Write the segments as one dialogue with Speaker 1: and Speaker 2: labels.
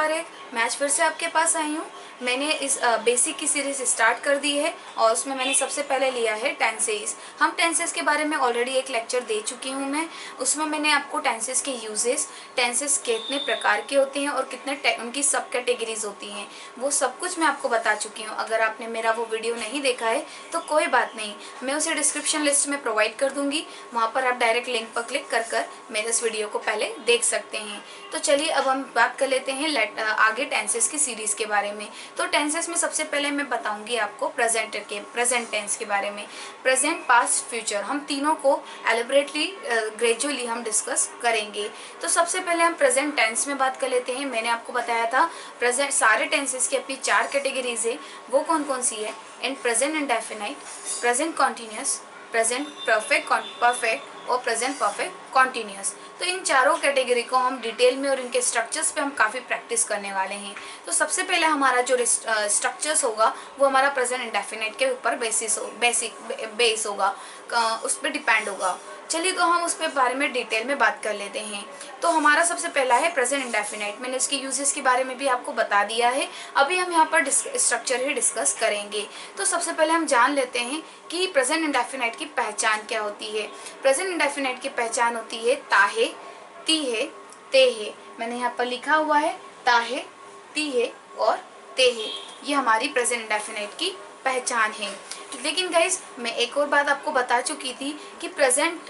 Speaker 1: नमस्कार है। मैं आज फिर से आपके पास आई हूँ। मैंने इस बेसिक की सीरीज स्टार्ट कर दी है और उसमें मैंने सबसे पहले लिया है टेंसेस। हम टेंसेस के बारे में ऑलरेडी एक लेक्चर दे चुकी हूँ मैं। उसमें मैंने आपको टेंसेस के यूजेस, टेंसेस कितने प्रकार के होते हैं और कितने उनकी सब कैटेगरीज होती हैं, वो सब कुछ मैं आपको बता चुकी हूँ। अगर आपने मेरा वो वीडियो नहीं देखा है तो कोई बात नहीं, मैं उसे डिस्क्रिप्शन लिस्ट में प्रोवाइड कर दूँगी। वहाँ पर आप डायरेक्ट लिंक पर क्लिक कर मेरे इस वीडियो को पहले देख सकते हैं। तो चलिए अब हम बात कर लेते हैं आगे टेंसेस की सीरीज के बारे में। तो टेंसेस में सबसे पहले मैं बताऊंगी आपको प्रेजेंट टेंस के बारे में। प्रेजेंट, पास्ट, फ्यूचर, हम तीनों को एलिबरेटली ग्रेजुअली हम डिस्कस करेंगे। तो सबसे पहले हम प्रेजेंट टेंस में बात कर लेते हैं। मैंने आपको बताया था प्रेजेंट सारे टेंसेस की अपनी 4 कैटेगरीज है। वो कौन कौन सी है? In present indefinite, present continuous, present perfect और प्रेजेंट परफेक्ट कॉन्टिन्यूस। तो इन चारों कैटेगरी को हम डिटेल में और इनके स्ट्रक्चर्स पे हम काफ़ी प्रैक्टिस करने वाले हैं। तो सबसे पहले हमारा जो स्ट्रक्चर्स होगा वो हमारा प्रेजेंट इंडेफिनाइट के ऊपर बेस होगा, उस पर डिपेंड होगा। चलिए तो हम उस पर बारे में डिटेल में बात कर लेते हैं। तो हमारा सबसे पहला है प्रेजेंट इंडेफिनाइट। मैंने इसके यूजेस के बारे में भी आपको बता दिया है। अभी हम यहाँ पर स्ट्रक्चर ही डिस्कस करेंगे। तो सबसे पहले हम जान लेते हैं कि प्रेजेंट इंडेफिनाइट की पहचान क्या होती है। प्रेजेंट इंडेफिनाइट की पहचान होती है ताहे, तीहे, तेहे। मैंने यहाँ पर लिखा हुआ है ताहे, तीहे और तेहे। ये हमारी प्रेजेंट इंडेफिनाइट की पहचान है। लेकिन गाइज मैं एक और बात आपको बता चुकी थी कि प्रेजेंट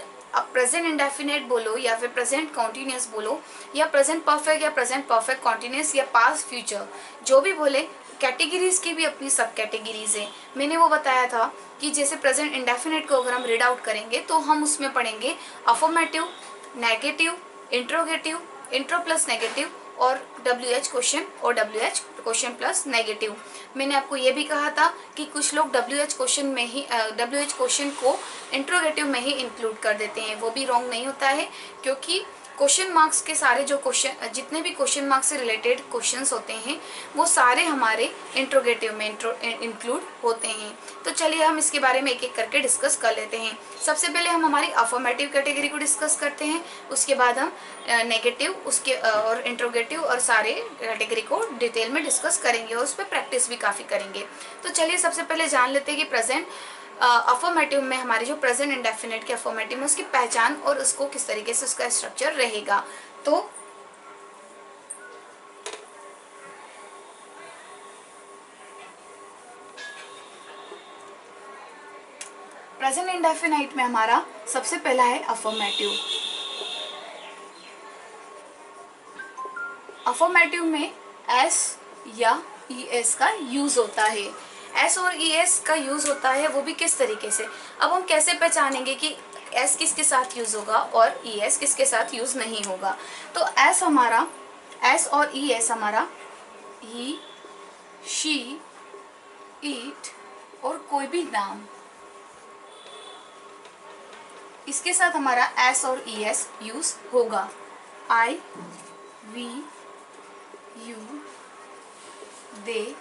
Speaker 1: इंडेफिनाइट बोलो या फिर प्रेजेंट कॉन्टिन्यूस बोलो या प्रेजेंट परफेक्ट कॉन्टिन्यूस या पास्ट फ्यूचर, जो भी बोले, कैटेगरीज की भी अपनी सब कैटेगरीज है। मैंने वो बताया था कि जैसे प्रेजेंट इंडेफिनाइट को अगर हम रीड आउट करेंगे तो हम उसमें पढ़ेंगे affirmative, negative, interrogative, intro plus negative और WH क्वेश्चन और WH क्वेश्चन प्लस नेगेटिव। मैंने आपको ये भी कहा था कि कुछ लोग WH क्वेश्चन को इंट्रोगेटिव में ही इंक्लूड कर देते हैं। वो भी रॉन्ग नहीं होता है, क्योंकि क्वेश्चन मार्क्स के सारे जो जितने भी क्वेश्चन मार्क्स से रिलेटेड क्वेश्चंस होते हैं वो सारे हमारे इंट्रोगेटिव में इंक्लूड होते हैं। तो चलिए हम इसके बारे में एक एक करके डिस्कस कर लेते हैं। सबसे पहले हम हमारी अफर्मेटिव कैटेगरी को डिस्कस करते हैं, उसके बाद हम नेगेटिव उसके और इंट्रोगेटिव और सारे कैटेगरी को डिटेल में डिस्कस करेंगे और उस पर प्रैक्टिस भी काफ़ी करेंगे। तो चलिए सबसे पहले जान लेते हैं कि प्रेजेंट अफर्मेटिव में हमारी जो प्रेजेंट इंडेफिनिट के अफर्मेटिव में उसकी पहचान और उसको किस तरीके से उसका स्ट्रक्चर रहेगा। तो प्रेजेंट इंडेफिनाइट में हमारा सबसे पहला है अफर्मेटिव। अफर्मेटिव में एस या ES का यूज होता है। एस और ES का यूज होता है, वो भी किस तरीके से। अब हम कैसे पहचानेंगे कि एस किसके साथ यूज होगा और ES किसके साथ यूज नहीं होगा। तो एस और ES हमारा ही, शी, इट और कोई भी नाम, इसके साथ हमारा एस और ES यूज होगा। आई, वी, यू, दे,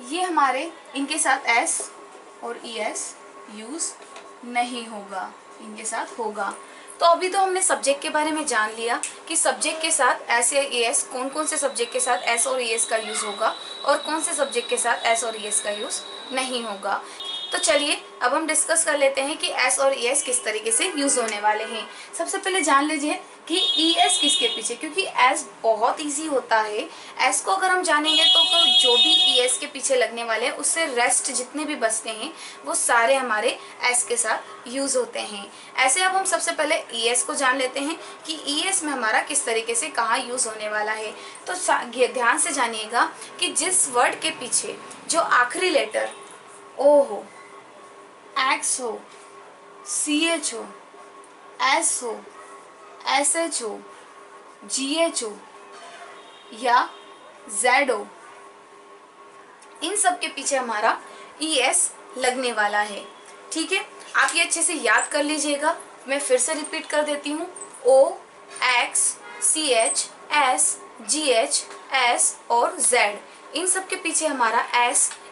Speaker 1: ये हमारे इनके साथ एस और ES यूज नहीं होगा, इनके साथ होगा। तो अभी तो हमने सब्जेक्ट के बारे में जान लिया कि सब्जेक्ट के साथ एस या ES, कौन कौन से सब्जेक्ट के साथ एस और ES का यूज होगा और कौन से सब्जेक्ट के साथ एस और ES का यूज नहीं होगा। तो चलिए अब हम डिस्कस कर लेते हैं कि एस और ES किस तरीके से यूज होने वाले हैं। सबसे पहले जान लीजिए कि ES किसके पीछे, क्योंकि एस बहुत इजी होता है। एस को अगर हम जानेंगे तो जो भी ES के पीछे लगने वाले हैं उससे रेस्ट जितने भी बचते हैं वो सारे हमारे एस के साथ यूज होते हैं। ऐसे अब हम सबसे पहले ES को जान लेते हैं कि ES में हमारा किस तरीके से कहाँ यूज होने वाला है। तो ध्यान से जानिएगा कि जिस वर्ड के पीछे जो आखिरी लेटर O हो, X हो, CH हो, S हो, SH हो, GH हो या Z हो, इन सब के पीछे हमारा ES लगने वाला है। ठीक है, आप ये अच्छे से याद कर लीजिएगा। मैं फिर से रिपीट कर देती हूँ। O, X, CH, S, GH, S और Z, इन सब के पीछे हमारा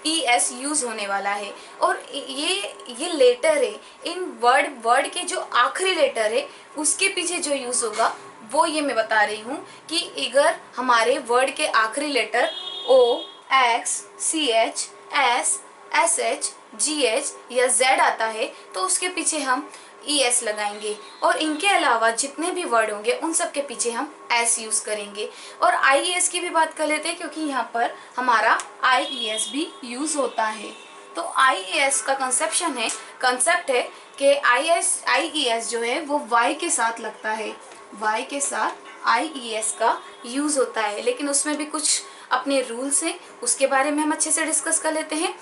Speaker 1: ES यूज होने वाला है। और ये लेटर है, इन वर्ड के जो आखिरी लेटर है उसके पीछे जो यूज होगा वो ये मैं बता रही हूँ कि अगर हमारे वर्ड के आखिरी letter O, X, C H, S, S H, G H या जेड आता है तो उसके पीछे हम ई एस लगाएंगे, और इनके अलावा जितने भी वर्ड होंगे उन सब के पीछे हम एस यूज करेंगे। और आई ई एस की भी बात कर लेते हैं क्योंकि यहाँ पर हमारा आई ई एस भी यूज होता है। तो आई ई एस का कंसेप्ट है कि आई ई एस जो है वो वाई के साथ लगता है, वाई के साथ आई ई एस का यूज होता है, लेकिन उसमें भी कुछ अपने रूल्स हैं, उसके बारे में हम अच्छे से डिस्कस कर लेते हैं।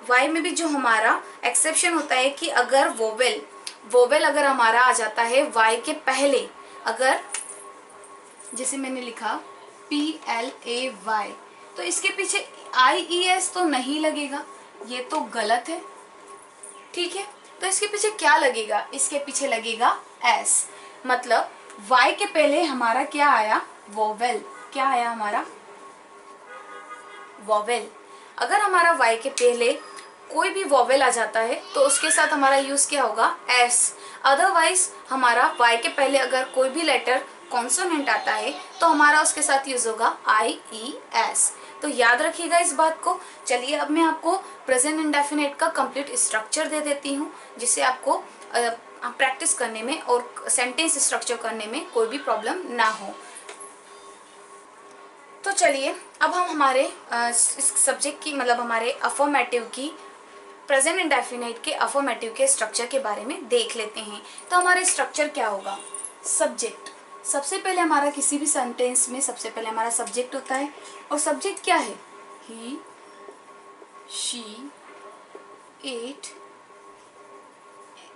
Speaker 1: वाई में भी जो हमारा एक्सेप्शन होता है कि अगर वोवेल अगर हमारा आ जाता है वाई के पहले, अगर जैसे मैंने लिखा PLAY, तो इसके पीछे IES तो नहीं लगेगा, ये तो गलत है, ठीक है। तो इसके पीछे क्या लगेगा, इसके पीछे लगेगा S, मतलब Y के पहले हमारा क्या आया, वोवेल। क्या आया हमारा, वोवेल। अगर हमारा Y के पहले कोई भी वोवेल आ जाता है तो उसके साथ हमारा यूज क्या होगा, S। अदरवाइज हमारा Y के पहले अगर कोई भी लेटर कॉन्सोनेंट आता है तो हमारा उसके साथ यूज होगा IES। तो याद रखिएगा इस बात को। चलिए अब मैं आपको प्रेजेंट इंडेफिनिट का कंप्लीट स्ट्रक्चर दे देती हूँ, जिससे आपको प्रैक्टिस करने में और सेंटेंस स्ट्रक्चर करने में कोई भी प्रॉब्लम ना हो। तो चलिए अब हम हमारे इस सब्जेक्ट की मतलब हमारे अफर्मेटिव की प्रेजेंट इंडेफिनिट के अफर्मेटिव के स्ट्रक्चर के बारे में देख लेते हैं। तो हमारे स्ट्रक्चर क्या होगा, सब्जेक्ट। सबसे पहले हमारा किसी भी सेंटेंस में सबसे पहले हमारा सब्जेक्ट होता है, और सब्जेक्ट क्या है, ही, शी, इट,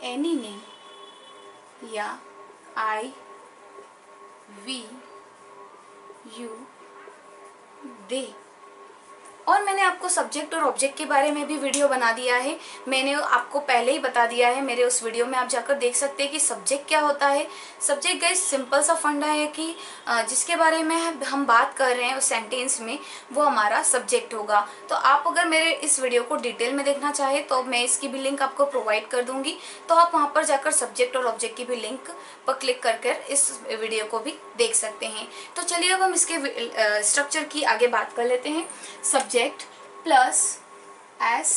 Speaker 1: एनी नेम या आई, वी, यू, दे। और मैंने आपको सब्जेक्ट और ऑब्जेक्ट के बारे में भी वीडियो बना दिया है, मैंने आपको पहले ही बता दिया है, मेरे उस वीडियो में आप जाकर देख सकते हैं कि सब्जेक्ट क्या होता है। सब्जेक्ट गाइस सिंपल सा फंडा है कि जिसके बारे में हम बात कर रहे हैं उस सेंटेंस में वो हमारा सब्जेक्ट होगा। तो आप अगर मेरे इस वीडियो को डिटेल में देखना चाहे तो मैं इसकी भी लिंक आपको प्रोवाइड कर दूंगी, तो आप वहाँ पर जाकर सब्जेक्ट और ऑब्जेक्ट की भी लिंक पर क्लिक कर इस वीडियो को भी देख सकते हैं। तो चलिए अब हम इसके स्ट्रक्चर की आगे बात कर लेते हैं। सब्जेक्ट प्लस एस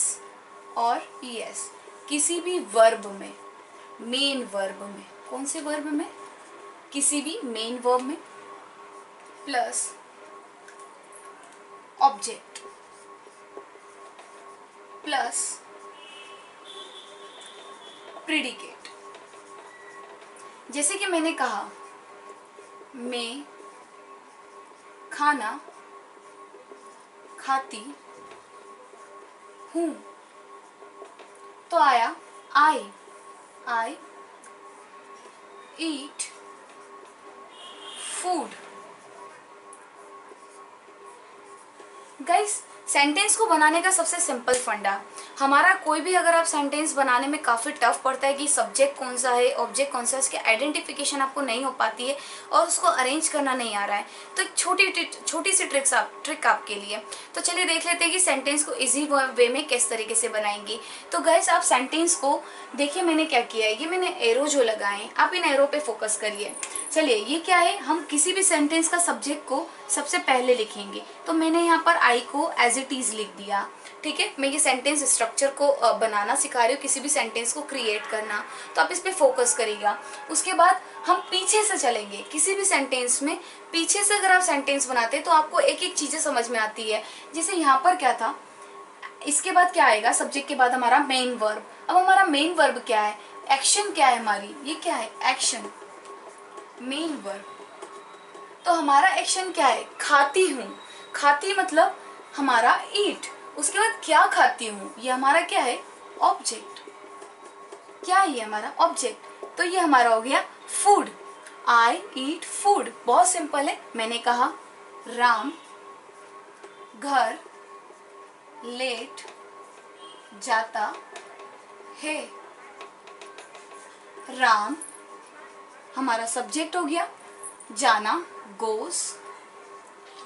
Speaker 1: और ईएस किसी भी वर्ब में, मेन वर्ब में, कौन से वर्ब में, किसी भी मेन वर्ब में, प्लस ऑब्जेक्ट प्लस प्रीडिकेट। जैसे कि मैंने कहा मैं खाना खाती हूँ, तो आया आई ईट फूड। गाइस सेंटेंस को बनाने का सबसे सिंपल फंडा, हमारा कोई भी अगर आप सेंटेंस बनाने में काफ़ी टफ पड़ता है कि सब्जेक्ट कौन सा है ऑब्जेक्ट कौन सा है, उसकी आइडेंटिफिकेशन आपको नहीं हो पाती है और उसको अरेंज करना नहीं आ रहा है, तो एक छोटी सी ट्रिक आपके लिए। तो चलिए देख लेते हैं कि सेंटेंस को इजी वे में किस तरीके से बनाएंगे। तो गाइस आप सेंटेंस को देखिए, मैंने क्या किया है, ये मैंने एरो जो लगाए आप इन एरो पे फोकस करिए। चलिए ये क्या है, हम किसी भी सेंटेंस का सब्जेक्ट को सबसे पहले लिखेंगे, तो मैंने यहाँ पर आई को एज इट इज लिख दिया, ठीक है। मैं ये सेंटेंस स्ट्रक्चर को बनाना सिखा रही हूँ, किसी भी सेंटेंस को क्रिएट करना, तो आप इस पे फोकस करिएगा। उसके बाद हम पीछे से चलेंगे, किसी भी सेंटेंस में पीछे से अगर आप सेंटेंस बनाते हैं तो आपको एक एक चीज़ें समझ में आती है। जैसे यहाँ पर क्या था, इसके बाद क्या आएगा, सब्जेक्ट के बाद हमारा मेन वर्ब। अब हमारा मेन वर्ब क्या है, एक्शन क्या है हमारी, ये क्या है एक्शन, मेन वर्ब। तो हमारा एक्शन क्या है, खाती हूँ, खाती मतलब हमारा ईट। उसके बाद क्या खाती हूँ, ये हमारा क्या है ऑब्जेक्ट, क्या है ये हमारा ऑब्जेक्ट। तो ये हमारा हो गया फूड, आई ईट फूड। बहुत सिंपल है, मैंने कहा राम घर लेट जाता है, राम हमारा सब्जेक्ट हो गया, जाना गोस।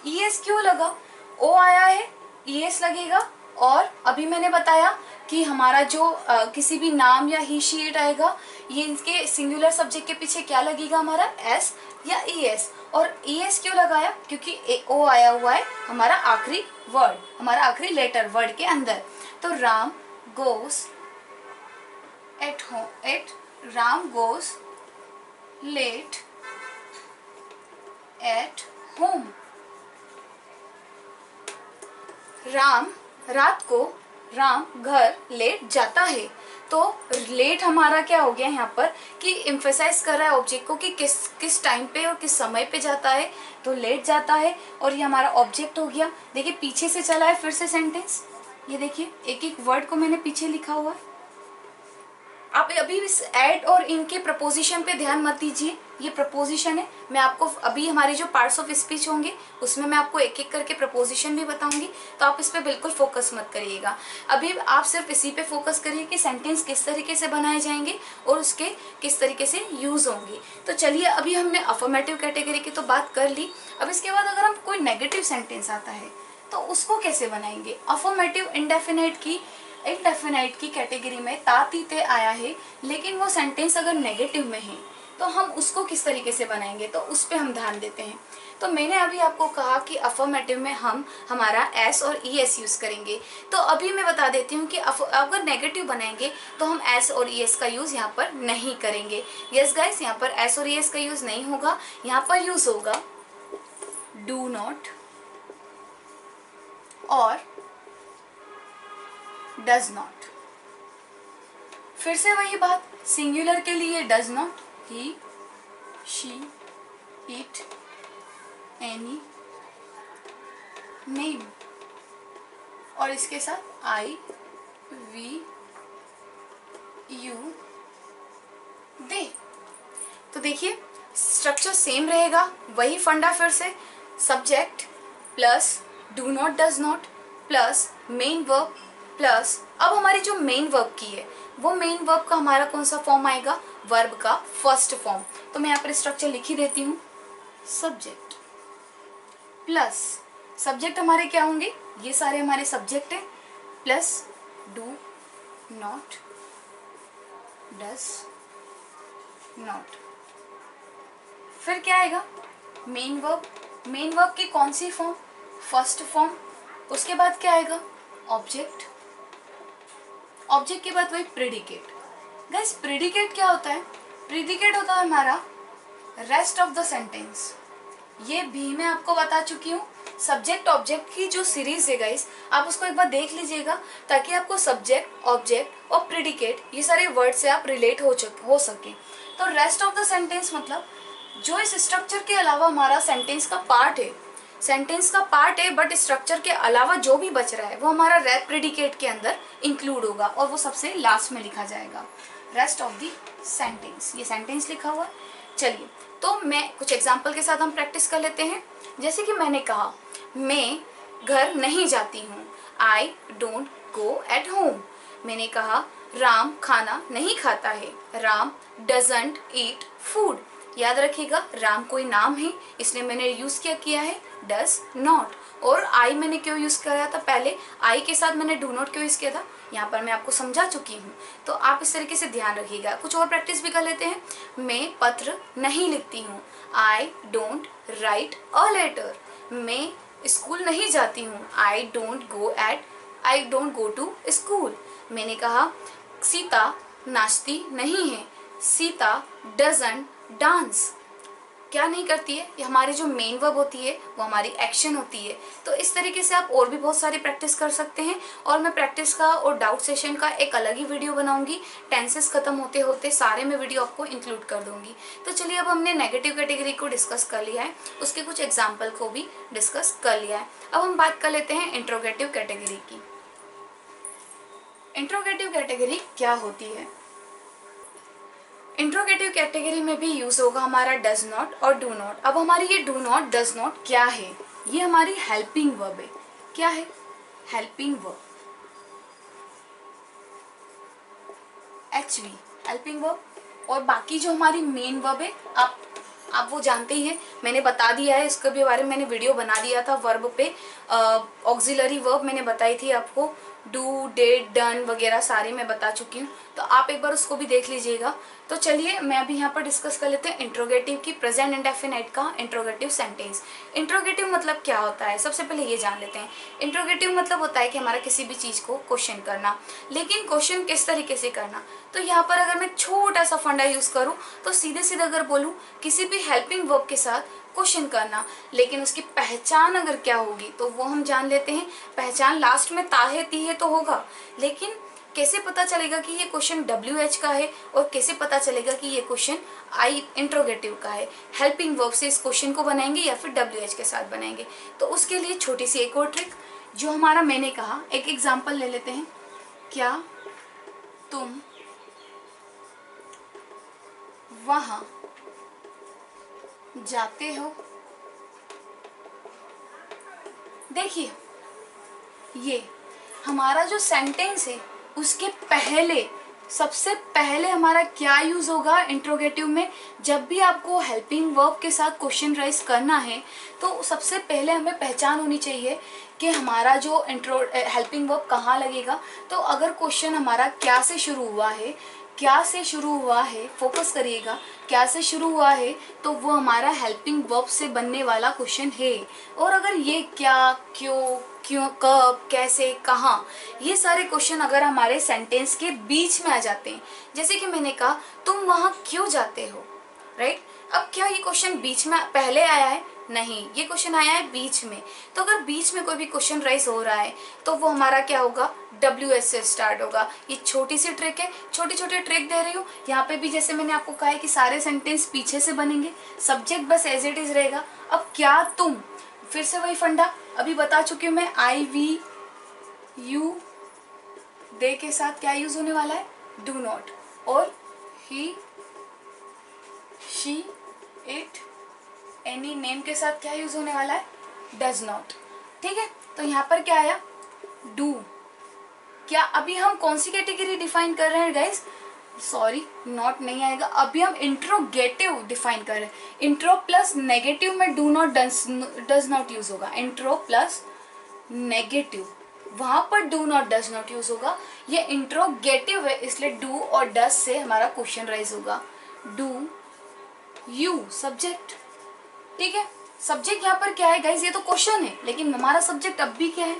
Speaker 1: ईएस क्यों लगा, ओ आया है ईएस लगेगा, और अभी मैंने बताया कि हमारा जो किसी भी नाम या ही शी इट आएगा, ये इनके सिंगुलर सब्जेक्ट के पीछे क्या लगेगा, हमारा एस या ई एस। और ई एस क्यों लगाया, क्योंकि ओ आया हुआ है हमारा आखिरी वर्ड, हमारा आखिरी लेटर वर्ड के अंदर। तो Ram goes at home, at Ram goes late at home. Ram रात को, राम घर लेट जाता है। तो लेट हमारा क्या हो गया यहाँ पर कि एम्फेसाइज कर रहा है ऑब्जेक्ट को कि किस टाइम पे और किस समय पे जाता है, तो लेट जाता है। और ये हमारा ऑब्जेक्ट हो गया। देखिए पीछे से चला है फिर से सेंटेंस, ये देखिए एक एक वर्ड को मैंने पीछे लिखा हुआ है। आप अभी इस एड और इनके प्रपोजिशन पे ध्यान मत दीजिए, ये प्रपोजिशन है। मैं आपको अभी हमारे जो पार्ट्स ऑफ स्पीच होंगे उसमें मैं आपको एक एक करके प्रपोजिशन भी बताऊंगी, तो आप इस पे बिल्कुल फोकस मत करिएगा। अभी आप सिर्फ इसी पे फोकस करिए कि सेंटेंस किस तरीके से बनाए जाएंगे और उसके किस तरीके से यूज होंगे। तो चलिए अभी हमने अफर्मेटिव कैटेगरी की तो बात कर ली। अब इसके बाद अगर हम कोई नेगेटिव सेंटेंस आता है तो उसको कैसे बनाएंगे। अफर्मेटिव इनडेफिनाइट की कैटेगरी में तातीते आया है, लेकिन वो सेंटेंस अगर नेगेटिव में है तो हम उसको किस तरीके से बनाएंगे, तो उस पर हम ध्यान देते हैं। तो मैंने अभी आपको कहा कि अफर्मेटिव में हम हमारा एस और ई एस यूज़ करेंगे। तो अभी मैं बता देती हूँ कि अगर नेगेटिव बनाएंगे तो हम एस और ई एस का यूज़ यहाँ पर नहीं करेंगे। यस गाइस, यहाँ पर एस और ई एस का यूज़ नहीं होगा, यहाँ पर यूज़ होगा डू नॉट और डज नॉट। फिर से वही बात, सिंगुलर के लिए does not, he she it any name, और इसके साथ आई वी यू दे। तो देखिए स्ट्रक्चर सेम रहेगा, वही फंडा फिर से, subject plus do not does not plus main verb plus, अब हमारी जो मेन वर्ब की है वो मेन वर्ब का हमारा कौन सा फॉर्म आएगा, वर्ब का फर्स्ट फॉर्म। तो मैं यहाँ पर स्ट्रक्चर लिख ही देती हूँ, सब्जेक्ट प्लस सब्जेक्ट हमारे क्या होंगे, ये सारे हमारे सब्जेक्ट हैं, plus do not does not. फिर क्या आएगा, मेन वर्ब की कौन सी फॉर्म, फर्स्ट फॉर्म। उसके बाद क्या आएगा, ऑब्जेक्ट के बाद वही प्रेडिकेट। गाइस प्रेडिकेट क्या होता है, प्रेडिकेट होता है हमारा रेस्ट ऑफ द सेंटेंस। ये भी मैं आपको बता चुकी हूँ। सब्जेक्ट ऑब्जेक्ट की जो सीरीज है गाइस, आप उसको एक बार देख लीजिएगा ताकि आपको सब्जेक्ट ऑब्जेक्ट और प्रेडिकेट ये सारे वर्ड से आप रिलेट हो सके। तो रेस्ट ऑफ द सेंटेंस मतलब जो इस स्ट्रक्चर के अलावा हमारा सेंटेंस का पार्ट है, बट स्ट्रक्चर के अलावा जो भी बच रहा है वो हमारा रेप प्रेडिकेट के अंदर इंक्लूड होगा और वो सबसे लास्ट में लिखा जाएगा, रेस्ट ऑफ द सेंटेंस। ये सेंटेंस लिखा हुआ है। चलिए तो मैं कुछ एग्जांपल के साथ हम प्रैक्टिस कर लेते हैं। जैसे कि मैंने कहा, मैं घर नहीं जाती हूँ, I don't go at home. मैंने कहा राम खाना नहीं खाता है, राम डजंट ईट फूड। याद रखिएगा राम कोई नाम है इसलिए मैंने यूज किया है डज नॉट। और आई मैंने क्यों यूज कराया था, पहले आई के साथ मैंने डू नॉट क्यों यूज किया था, यहाँ पर मैं आपको समझा चुकी हूँ। तो आप इस तरीके से ध्यान रखिएगा। कुछ और प्रैक्टिस भी कर लेते हैं। मैं पत्र नहीं लिखती हूँ, I don't write a letter. मैं स्कूल नहीं जाती हूँ, I don't go to school. मैंने कहा सीता नाचती नहीं है, सीता डजंट डांस। क्या नहीं करती है, ये हमारी जो मेन वर्ब होती है वो हमारी एक्शन होती है। तो इस तरीके से आप और भी बहुत सारी प्रैक्टिस कर सकते हैं और मैं प्रैक्टिस का और डाउट सेशन का एक अलग ही वीडियो बनाऊंगी। टेंसेस खत्म होते होते सारे में वीडियो आपको इंक्लूड कर दूंगी। तो चलिए अब हमने नेगेटिव कैटेगरी को डिस्कस कर लिया है, उसके कुछ एग्जाम्पल को भी डिस्कस कर लिया है। अब हम बात कर लेते हैं इंट्रोगेटिव कैटेगरी की। इंट्रोगेटिव कैटेगरी क्या होती है, इंट्रोगेटिव कैटेगरी में भी यूज होगा हमारा डज नॉट और डू नॉट। अब हमारी ये डू नॉट डज नॉट क्या है, ये हमारी हेल्पिंग वर्ब है। क्या है, helping verb, HV helping verb. और बाकी जो हमारी मेन वर्ब है आप वो जानते ही हैं, मैंने बता दिया है, इसके भी बारे में मैंने वीडियो बना दिया था वर्ब पे। ऑक्सिलरी वर्ब मैंने बताई थी आपको, डू, डिड, डन वगैरह सारे मैं बता चुकी हूँ, तो आप एक बार उसको भी देख लीजिएगा। तो चलिए मैं अभी यहाँ पर डिस्कस कर लेते हैं इंट्रोगेटिव की, प्रेजेंट इंडेफिनाइट का इंट्रोगेटिव सेंटेंस। इंट्रोगेटिव मतलब क्या होता है, सबसे पहले ये जान लेते हैं। इंट्रोगेटिव मतलब होता है कि हमारा किसी भी चीज़ को क्वेश्चन करना, लेकिन क्वेश्चन किस तरीके से करना। तो यहाँ पर अगर मैं छोटा सा फंडा यूज़ करूँ तो सीधे सीधे अगर बोलूँ किसी भी हेल्पिंग वर्ब के साथ क्वेश्चन करना, लेकिन उसकी पहचान अगर क्या होगी तो वो हम जान लेते हैं। पहचान लास्ट में ताहे तीहे तो होगा, लेकिन कैसे पता चलेगा कि ये क्वेश्चन WH का है और कैसे पता चलेगा कि ये क्वेश्चन आई इंट्रोगेटिव का है। हेल्पिंग वर्ब से इस क्वेश्चन को बनाएंगे या फिर WH के साथ बनाएंगे। तो उसके लिए छोटी सी एक और ट्रिक, जो हमारा मैंने कहा, एक एग्जाम्पल ले लेते हैं। क्या तुम वहां जाते हो। देखिए ये हमारा जो सेंटेंस है उसके पहले, सबसे पहले हमारा क्या यूज होगा इंट्रोगेटिव में। जब भी आपको हेल्पिंग वर्ब के साथ क्वेश्चन राइज करना है तो सबसे पहले हमें पहचान होनी चाहिए कि हमारा जो हेल्पिंग वर्ब कहाँ लगेगा। तो अगर क्वेश्चन हमारा क्या से शुरू हुआ है, क्या से शुरू हुआ है, फोकस करिएगा, क्या से शुरू हुआ है तो वो हमारा हेल्पिंग वर्ब से बनने वाला क्वेश्चन है। और अगर ये क्या, क्यों, कब, कैसे, कहाँ, ये सारे क्वेश्चन अगर हमारे सेंटेंस के बीच में आ जाते हैं, जैसे कि मैंने कहा तुम वहाँ क्यों जाते हो, राइट। अब क्या ये क्वेश्चन बीच में पहले आया है? नहीं, ये क्वेश्चन आया है बीच में। तो अगर बीच में कोई भी क्वेश्चन राइज हो रहा है तो वो हमारा क्या होगा, WH से स्टार्ट होगा। ये छोटी सी ट्रिक है, छोटी छोटी ट्रिक दे रही हूँ यहाँ पे भी। जैसे मैंने आपको कहा है कि सारे सेंटेंस पीछे से बनेंगे, सब्जेक्ट बस एज इट इज रहेगा। अब क्या तुम, फिर से वही फंडा अभी बता चुकी हूँ मैं, I, we, you, दे के साथ क्या यूज होने वाला है, डू नॉट। और he, she, it, any name के साथ क्या यूज होने वाला है, डज नॉट। ठीक है, तो यहाँ पर क्या आया, डू। क्या अभी हम कौन सी कैटेगरी डिफाइन कर रहे हैं गाइस, सॉरी नॉट नहीं आएगा, अभी हम इंट्रोगेटिव डिफाइन कर रहे हैं। इंट्रो प्लस नेगेटिव में do not does not use होगा। इंट्रो प्लस नेगेटिव, वहां पर do not does not use होगा। ये इंट्रोगेटिव है इसलिए डू और डज से हमारा क्वेश्चन राइज होगा। डू यू सब्जेक्ट, ठीक है। सब्जेक्ट यहाँ पर क्या है गाइस, ये तो क्वेश्चन है, लेकिन हमारा सब्जेक्ट अब भी क्या है,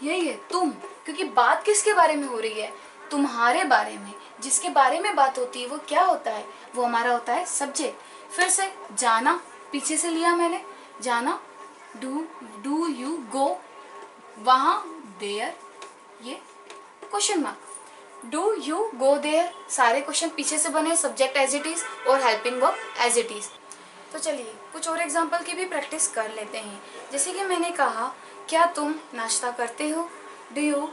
Speaker 1: यही है तुम, क्योंकि बात किसके बारे में हो रही है, तुम्हारे बारे में। जिसके बारे में बात होती है वो क्या होता है, वो हमारा होता है सब्जेक्ट। फिर से जाना, पीछे से लिया मैंने, जाना, डू यू गो वहां, देयर, ये question mark, do you go there, सारे क्वेश्चन पीछे से बने, सब्जेक्ट एज इट इज और helping verb as it is. तो चलिए कुछ और एग्जाम्पल की भी प्रैक्टिस कर लेते हैं। जैसे कि मैंने कहा क्या तुम नाश्ता करते हो, डू यू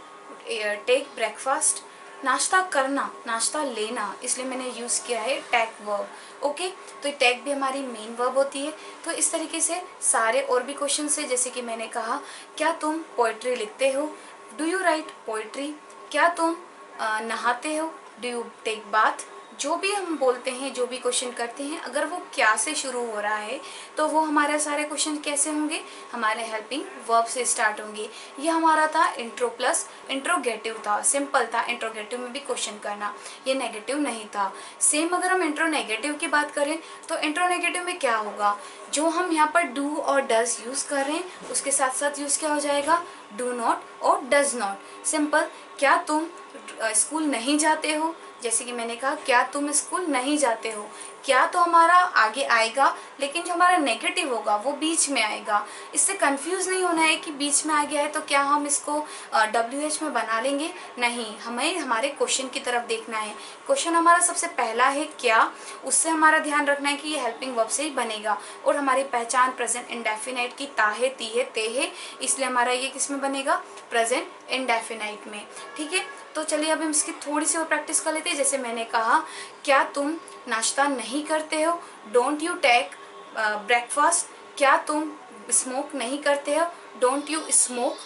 Speaker 1: टेक ब्रेकफास्ट। नाश्ता करना, नाश्ता लेना, इसलिए मैंने यूज़ किया है टेक वर्ब। ओके, तो टेक भी हमारी मेन वर्ब होती है। तो इस तरीके से सारे और भी क्वेश्चन से, जैसे कि मैंने कहा क्या तुम पोइट्री लिखते हो, डू यू राइट पोइट्री। क्या तुम नहाते हो, डू यू टेक बाथ। जो भी हम बोलते हैं, जो भी क्वेश्चन करते हैं, अगर वो क्या से शुरू हो रहा है तो वो हमारे सारे क्वेश्चन कैसे होंगे, हमारे हेल्पिंग वर्ब से स्टार्ट होंगे। ये हमारा था इंट्रो प्लस इंट्रोगेटिव था, सिंपल था। इंट्रोगेटिव में भी क्वेश्चन करना, ये नेगेटिव नहीं था। सेम अगर हम इंट्रो नेगेटिव की बात करें तो इंट्रो नेगेटिव में क्या होगा, जो हम यहाँ पर डू और डज यूज़ कर रहे हैं उसके साथ साथ यूज़ क्या हो जाएगा, डू नॉट और डज नॉट। सिंपल, क्या तुम स्कूल नहीं जाते हो, जैसे कि मैंने कहा क्या तुम स्कूल नहीं जाते हो। क्या तो हमारा आगे आएगा, लेकिन जो हमारा नेगेटिव होगा वो बीच में आएगा। इससे कंफ्यूज नहीं होना है कि बीच में आ गया है तो क्या हम इसको WH में बना लेंगे, नहीं, हमें हमारे क्वेश्चन की तरफ देखना है। क्वेश्चन हमारा सबसे पहला है क्या, उससे हमारा ध्यान रखना है कि ये हेल्पिंग वर्ब से ही बनेगा। और हमारी पहचान प्रेजेंट इंडेफिनाइट की ताहे तीहे तेहे, इसलिए हमारा ये किस में बनेगा, प्रेजेंट इंडेफिनाइट में। ठीक है, तो चलिए अब हम इसकी थोड़ी सी और प्रैक्टिस कर लेते हैं। जैसे मैंने कहा क्या तुम नाश्ता नहीं करते हो, डोंट यू टेक ब्रेकफास्ट। क्या तुम स्मोक नहीं करते हो, डोंट यू स्मोक।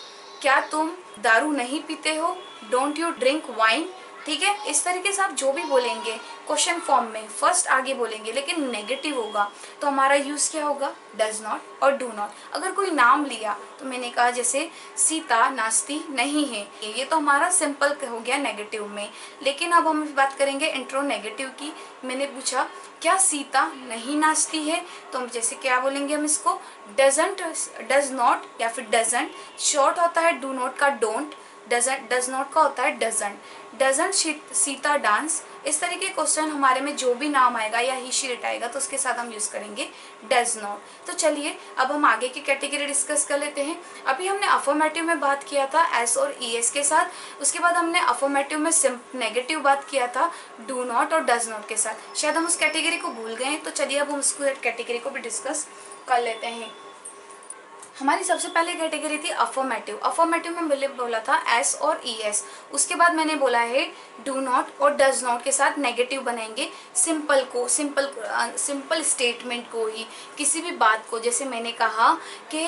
Speaker 1: क्या तुम दारू नहीं पीते हो, डोंट यू ड्रिंक वाइन। ठीक है, इस तरीके से आप जो भी बोलेंगे क्वेश्चन फॉर्म में फर्स्ट आगे बोलेंगे लेकिन नेगेटिव होगा तो हमारा यूज़ क्या होगा, डज नॉट और डू नॉट। अगर कोई नाम लिया तो मैंने कहा जैसे सीता नाचती नहीं है, ये तो हमारा सिंपल हो गया नेगेटिव में। लेकिन अब हम बात करेंगे इंट्रोनेगेटिव की। मैंने पूछा क्या सीता नहीं नाचती है, तो हम जैसे क्या बोलेंगे हम इसको, डजंट, डज नॉट या फिर डजंट। शॉर्ट होता है डू नॉट का डोंट, डजंट, डज नॉट का होता है डजंट। Doesn't Sita dance. इस तरह के क्वेश्चन हमारे में जो भी नाम आएगा या ही शी इट आएगा तो उसके साथ हम यूज करेंगे डज नॉट। तो चलिए अब हम आगे की कैटेगरी डिस्कस कर लेते हैं। अभी हमने अफर्मेटिव में बात किया था एस और ई एस के साथ, उसके बाद हमने अफर्मेटिव में नेगेटिव बात किया था डू नॉट और डज नॉट के साथ। शायद हम उस कैटेगरी को भूल गए हैं, तो चलिए अब हम उस कैटेगरी को भी डिस्कस कर लेते हैं। हमारी सबसे पहले कैटेगरी थी अफर्मेटिव। अफर्मेटिव में मैंने बोला था एस और ई एस, उसके बाद मैंने बोला है डू नॉट और डज नॉट के साथ नेगेटिव बनाएंगे सिंपल को, सिंपल स्टेटमेंट को ही, किसी भी बात को। जैसे मैंने कहा कि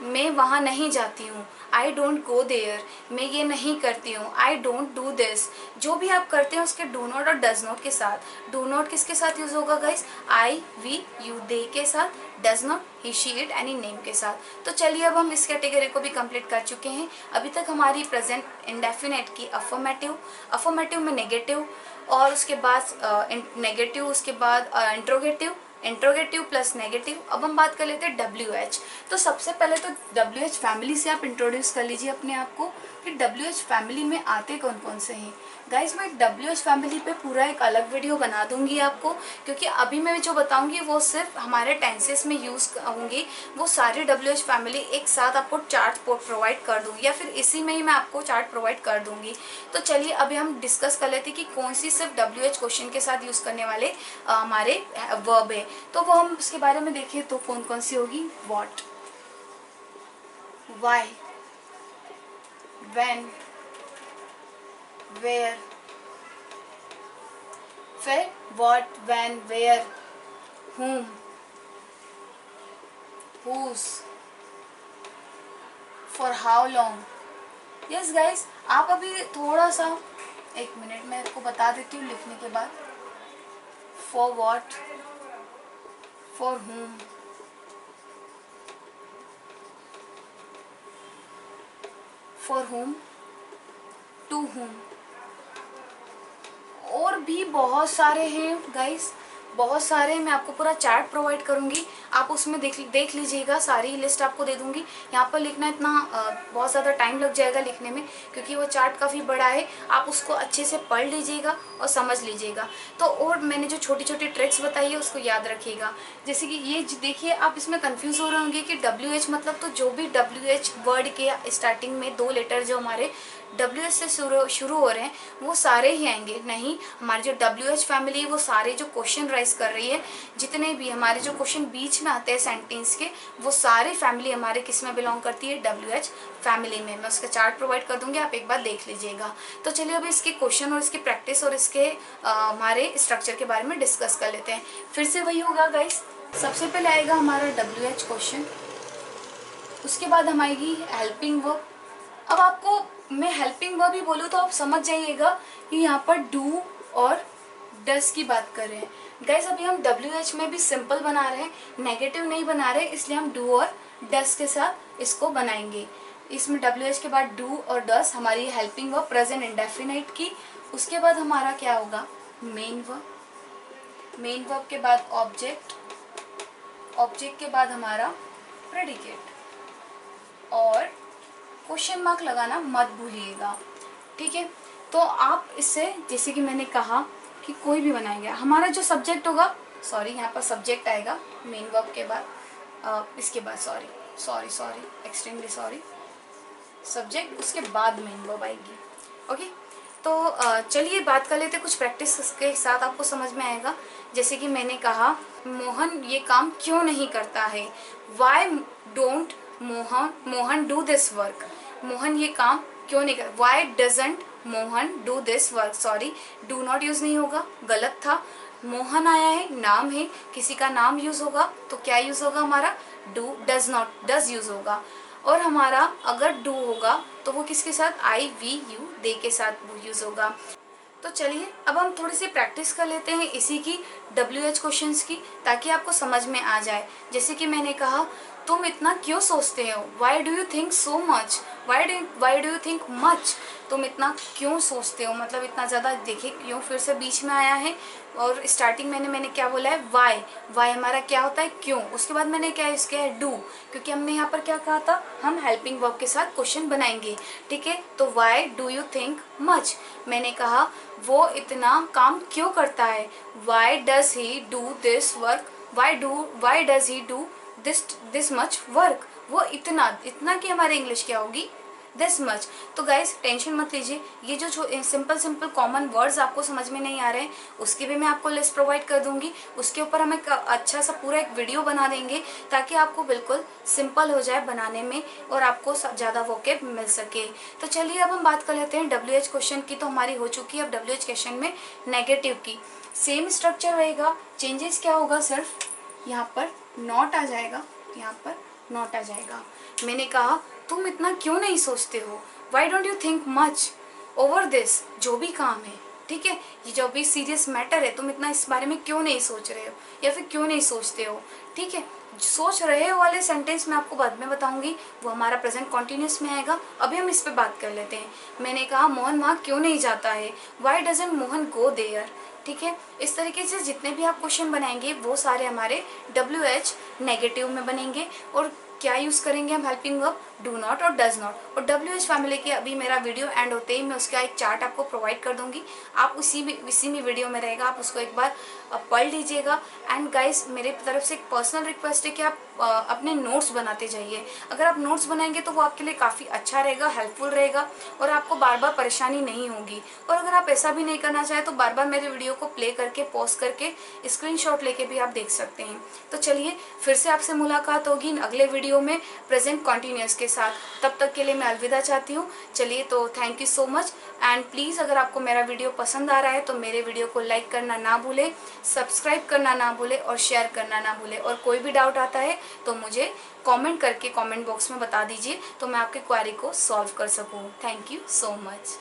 Speaker 1: मैं वहाँ नहीं जाती हूँ, आई डोंट गो देयर, मैं ये नहीं करती हूँ, आई डोंट डू दिस। जो भी आप करते हैं उसके डू नॉट और डज नॉट के साथ। डू नॉट किसके साथ यूज होगा guys, I we you they के साथ, does not he she it any name के साथ। तो चलिए अब हम इस कैटेगरी को भी कंप्लीट कर चुके हैं। अभी तक हमारी प्रेजेंट इंडेफिनेट की अफर्मेटिव, अफर्मेटिव में नेगेटिव और उसके बाद नेगेटिव, उसके बाद इंट्रोगेटिव, इंट्रोगेटिव प्लस नेगेटिव। अब हम बात कर लेते हैं डब्ल्यू एच। तो सबसे पहले तो डब्ल्यू एच फैमिली से आप इंट्रोड्यूस कर लीजिए अपने आप को कि डब्ल्यू एच फैमिली में आते कौन कौन से हैं। गाइज मैं डब्ल्यू एच फैमिली पे पूरा एक अलग वीडियो बना दूंगी आपको, क्योंकि अभी मैं जो बताऊंगी वो सिर्फ हमारे टेंसेस में यूज़ होंगी। वो सारे डब्ल्यू एच फैमिली एक साथ आपको चार्ट प्रोवाइड कर दूंगी या फिर इसी में ही मैं आपको चार्ट प्रोवाइड कर दूंगी। तो चलिए अभी हम डिस्कस कर लेते हैं कि कौन सी सिर्फ डब्ल्यू एच क्वेश्चन के साथ यूज़ करने वाले हमारे वर्ब है। तो वो हम उसके बारे में देखें तो कौन कौन सी होगी, व्हाट, व्हाई, व्हेन, वेयर, फिर what, when, where, whom, whose, for how long। Yes guys आप अभी थोड़ा सा एक मिनट में आपको बता देती हूँ लिखने के बाद। for what, for whom, for whom, to whom। और भी बहुत सारे हैं गाइस, बहुत सारे। मैं आपको पूरा चार्ट प्रोवाइड करूंगी, आप उसमें देख लीजिएगा, सारी लिस्ट आपको दे दूंगी। यहाँ पर लिखना इतना बहुत ज़्यादा टाइम लग जाएगा लिखने में, क्योंकि वो चार्ट काफ़ी बड़ा है। आप उसको अच्छे से पढ़ लीजिएगा और समझ लीजिएगा। तो और मैंने जो छोटी छोटी ट्रिक्स बताई है उसको याद रखिएगा। जैसे कि ये देखिए, आप इसमें कन्फ्यूज़ हो रहे होंगे कि डब्ल्यू एच मतलब तो जो भी डब्ल्यू एच वर्ड के स्टार्टिंग में 2 लेटर जो हमारे डब्ल्यू एच से शुरू हो रहे हैं वो सारे ही आएंगे। नहीं, हमारी जो डब्ल्यू एच फैमिली है वो सारे जो क्वेश्चन राइज कर रही है, जितने भी हमारे जो क्वेश्चन बीच में आते हैं सेंटेंस के, वो सारे फैमिली हमारे किस में बिलोंग करती है, डब्ल्यू एच फैमिली में। मैं उसका चार्ट प्रोवाइड कर दूंगी, आप एक बार देख लीजिएगा। तो चलिए अभी इसके क्वेश्चन और इसकी प्रैक्टिस और इसके हमारे स्ट्रक्चर के बारे में डिस्कस कर लेते हैं। फिर से वही होगा गाइस, सबसे पहले आएगा हमारा डब्ल्यू एच क्वेश्चन, उसके बाद हम आएगी हेल्पिंग वर्ब। अब आपको मैं हेल्पिंग वर्ब ही बोलूँ तो आप समझ जाइएगा कि यहाँ पर डू और डस की बात कर रहे हैं। गाइस अभी हम डब्ल्यू एच में भी सिंपल बना रहे हैं, नेगेटिव नहीं बना रहे, इसलिए हम डू और डस के साथ इसको बनाएंगे। इसमें डब्ल्यू एच के बाद डू और डस हमारी हेल्पिंग वर्ब प्रेजेंट इंडेफिनाइट की। उसके बाद हमारा क्या होगा, मेन वर्ब, मेन वर्ब के बाद ऑब्जेक्ट, ऑब्जेक्ट के बाद हमारा प्रेडिकेट। और क्वेश्चन मार्क लगाना मत भूलिएगा, ठीक है। तो आप इससे जैसे कि मैंने कहा कि कोई भी बनाएगा, हमारा जो सब्जेक्ट होगा, सॉरी यहाँ पर सब्जेक्ट आएगा मेन वर्ब के बाद, इसके बाद सॉरी एक्सट्रीमली सॉरी, सब्जेक्ट उसके बाद मेन वर्ब आएगी। ओके, तो चलिए बात कर लेते, कुछ प्रैक्टिस के साथ आपको समझ में आएगा। जैसे कि मैंने कहा मोहन ये काम क्यों नहीं करता है, why don't Mohan do this work, Mohan ये काम क्यों नहीं कर, why doesn't Mohan do this work, sorry do not use नहीं होगा, गलत था। मोहन आया है, नाम है, किसी का नाम यूज होगा तो क्या यूज होगा हमारा, do, does not, does use होगा। और हमारा अगर डू होगा तो वो किसके साथ, आई वी यू दे के साथ यूज होगा। तो चलिए अब हम थोड़ी सी प्रैक्टिस कर लेते हैं इसी की WH क्वेश्चंस की, ताकि आपको समझ में आ जाए। जैसे कि मैंने कहा, तुम इतना क्यों सोचते हो, why do you think so much, why do you think much, तुम इतना क्यों सोचते हो, मतलब इतना ज़्यादा। देखिए क्यों फिर से बीच में आया है, और स्टार्टिंग मैंने क्या बोला है, वाई, वाई हमारा क्या होता है, क्यों। उसके बाद मैंने क्या यूज़ किया है, डू, क्योंकि हमने यहाँ पर क्या कहा था, हम हेल्पिंग वर्ब के साथ क्वेश्चन बनाएंगे, ठीक है। तो why do you think much, मैंने कहा वो इतना काम क्यों करता है, why does he do this work, why does he do this much work, वो इतना इतना की हमारी इंग्लिश क्या होगी, दिस मच। तो गाइज टेंशन मत लीजिए, ये जो सिंपल कॉमन वर्ड्स आपको समझ में नहीं आ रहे हैं, उसकी भी मैं आपको लिस्ट प्रोवाइड कर दूंगी। उसके ऊपर हम एक अच्छा सा पूरा एक वीडियो बना देंगे, ताकि आपको बिल्कुल सिंपल हो जाए बनाने में और आपको ज़्यादा वोकेब मिल सके। तो चलिए अब हम बात कर लेते हैं WH क्वेश्चन की। तो हमारी हो चुकी है अब WH क्वेश्चन में नेगेटिव की। सेम स्ट्रक्चर रहेगा, चेंजेस क्या होगा, सिर्फ यहाँ पर नॉट आ जाएगा, यहाँ पर नॉट आ जाएगा। मैंने कहा तुम इतना क्यों नहीं सोचते हो, why don't you think much over this, जो भी काम है, ठीक है, ये जो भी सीरियस मैटर है, तुम इतना इस बारे में क्यों नहीं सोच रहे हो, या फिर क्यों नहीं सोचते हो, ठीक है। सोच रहे हो वाले सेंटेंस मैं आपको बाद में बताऊंगी, वो हमारा प्रेजेंट कॉन्टिन्यूस में आएगा। अभी हम इस पे बात कर लेते हैं। मैंने कहा मोहन वहाँ क्यों नहीं जाता है, why doesn't Mohan go there, ठीक है। इस तरीके से जितने भी आप क्वेश्चन बनाएंगे वो सारे हमारे WH नेगेटिव में बनेंगे। और क्या यूज़ करेंगे हम, हेल्पिंग वर्ब, डू नॉट और डज नॉट। और WH फैमिली के अभी मेरा वीडियो एंड होते ही मैं उसका एक चार्ट आपको प्रोवाइड कर दूंगी, आप इसी में वीडियो में रहेगा, आप उसको एक बार पढ़ लीजिएगा। एंड गाइस मेरे तरफ से एक पर्सनल रिक्वेस्ट है कि आप अपने नोट्स बनाते जाइए। अगर आप नोट्स बनाएंगे तो वो आपके लिए काफ़ी अच्छा रहेगा, हेल्पफुल रहेगा, और आपको बार बार परेशानी नहीं होगी। और अगर आप ऐसा भी नहीं करना चाहें तो बार बार मेरे वीडियो को प्ले करके पॉज करके स्क्रीनशॉट लेके भी आप देख सकते हैं। तो चलिए फिर से आपसे मुलाकात होगी अगले वीडियो में प्रेजेंट कॉन्टिन्यूअस के साथ। तब तक के लिए मैं अलविदा चाहती हूँ। चलिए तो thank you so much. And please अगर आपको मेरा वीडियो पसंद आ रहा है तो मेरे वीडियो को लाइक करना ना भूले, सब्सक्राइब करना ना भूले और शेयर करना ना भूले। और कोई भी डाउट आता है तो मुझे कमेंट करके कमेंट बॉक्स में बता दीजिए, तो मैं आपके क्वेरी को सॉल्व कर सकूँ। Thank you so much.